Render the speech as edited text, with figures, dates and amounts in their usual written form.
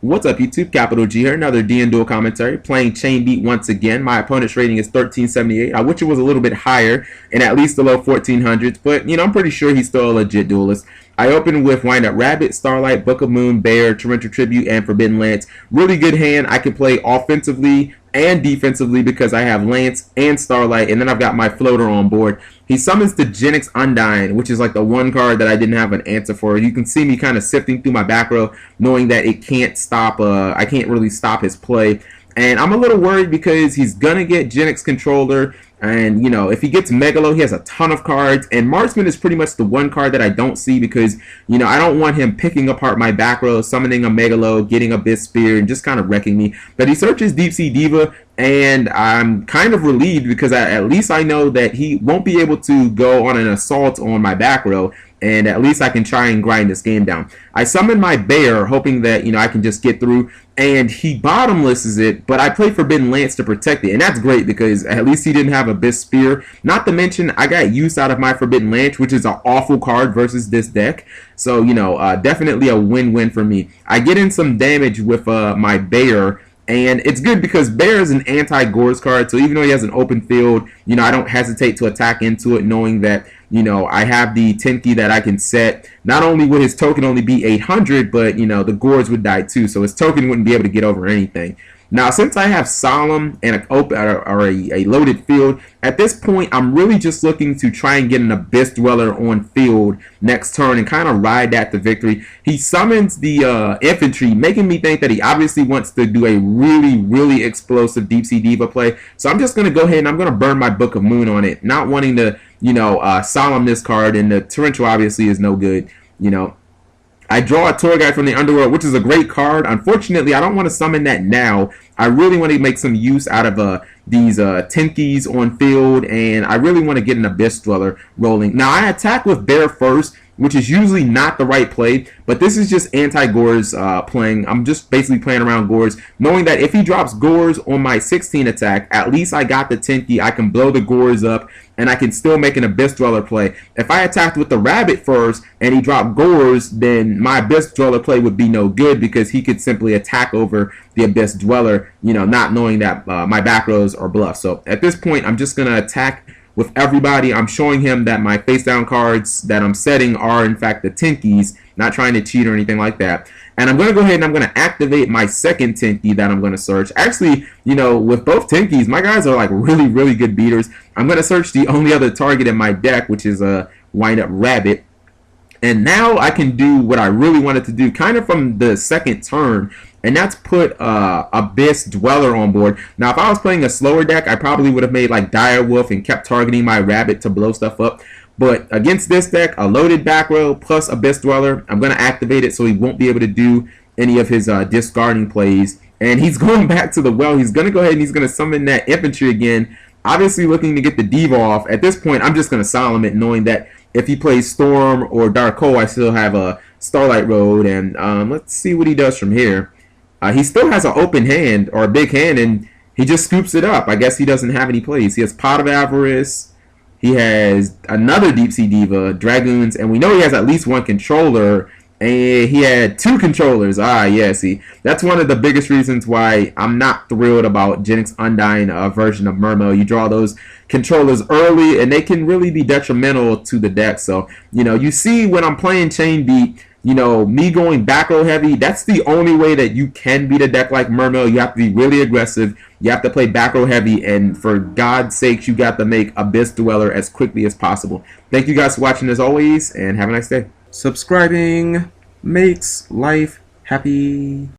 What's up, YouTube? Capital G here, another DN duel commentary, playing Chain Beat once again. My opponent's rating is 1378. I wish it was a little bit higher and at least the low 1400s, but I'm pretty sure he's still a legit duelist. I opened with Wind Up Rabbit, Starlight, Book of Moon, Bear, Torrential Tribute, and Forbidden Lance. Really good hand. I can play offensively and defensively because I have Lance and Starlight, and then I've got my floater on board. He summons the Genix Undying, which is like the one card that I didn't have an answer for. You can see me kind of sifting through my back row, knowing that it can't stop, I can't really stop his play. And I'm a little worried because he's going to get Genix Controller, and if he gets Megalo, he has a ton of cards, and Marksman is pretty much the one card that I don't see because I don't want him picking apart my back row, summoning a Megalo, getting a Abyss Spear, and just kind of wrecking me. But he searches Dp-Ygo, and I'm kind of relieved because at least I know that he won't be able to go on an assault on my back row, and at least I can try and grind this game down. I summon my Bear, hoping that I can just get through, and he bottomlesses it, but I play Forbidden Lance to protect it, and that's great because at least he didn't have Abyss Spear. Not to mention, I got use out of my Forbidden Lance, which is an awful card versus this deck. So, definitely a win-win for me. I get in some damage with my Bear, and it's good because Bear is an anti-Gores card, so even though he has an open field, I don't hesitate to attack into it, knowing that, I have the 10 key that I can set. Not only would his token only be 800, but, the Gores would die too, so his token wouldn't be able to get over anything. Now, since I have Solemn and a loaded field, at this point, I'm really just looking to try and get an Abyss Dweller on field next turn and kind of ride that to victory. He summons the infantry, making me think that he obviously wants to do a really, really explosive Deep Sea Diva play. So I'm just going to go ahead and I'm going to burn my Book of Moon on it, not wanting to, Solemn this card, and the Torrential obviously is no good, I draw a Tour Guide from the Underworld, which is a great card. Unfortunately, I don't want to summon that now. I really want to make some use out of these 10 keys on field, and I really want to get an Abyss Dweller rolling. Now, I attack with Bear first, which is usually not the right play, but this is just anti-Gores playing. I'm just basically playing around Gores, knowing that if he drops Gores on my 16 attack, at least I got the 10 key. I can blow the Gores up, and I can still make an Abyss Dweller play. If I attacked with the Rabbit first, and he dropped Gores, then my Abyss Dweller play would be no good because he could simply attack over the Abyss Dweller, not knowing that my back rows are bluffed. So at this point, I'm just going to attack with everybody. I'm showing him that my face down cards that I'm setting are in fact the 10 keys, not trying to cheat or anything like that. And I'm going to go ahead and I'm going to activate my second 10 key that I'm going to search. Actually, with both 10 keys, my guys are like really, really good beaters. I'm going to search the only other target in my deck, which is a Wind Up Rabbit. And now I can do what I really wanted to do kind of from the second turn, and that's put Abyss Dweller on board. Now, if I was playing a slower deck, I probably would have made like Direwolf and kept targeting my Rabbit to blow stuff up. But against this deck, a loaded back row plus Abyss Dweller, I'm going to activate it so he won't be able to do any of his discarding plays. And he's going back to the well. He's going to go ahead and he's going to summon that infantry again, obviously looking to get the Diva off. At this point, I'm just going to Solemn it, knowing that if he plays Storm or Dark Hole, I still have a Starlight Road. And let's see what he does from here. He still has an open hand or a big hand, and he just scoops it up. I guess he doesn't have any plays. He has Pot of Avarice. He has another Deep Sea Diva, Dragoons, and we know he has at least one controller. And he had two controllers. Yeah, see, that's one of the biggest reasons why I'm not thrilled about Genix Undying version of Mermail. You draw those controllers early, and they can really be detrimental to the deck. So, you see when I'm playing Chain Beat, me going back row heavy, that's the only way that you can beat a deck like Mermail. You have to be really aggressive. You have to play back row heavy, and for God's sakes, you got to make Abyss Dweller as quickly as possible. Thank you guys for watching as always, and have a nice day. Subscribing makes life happy.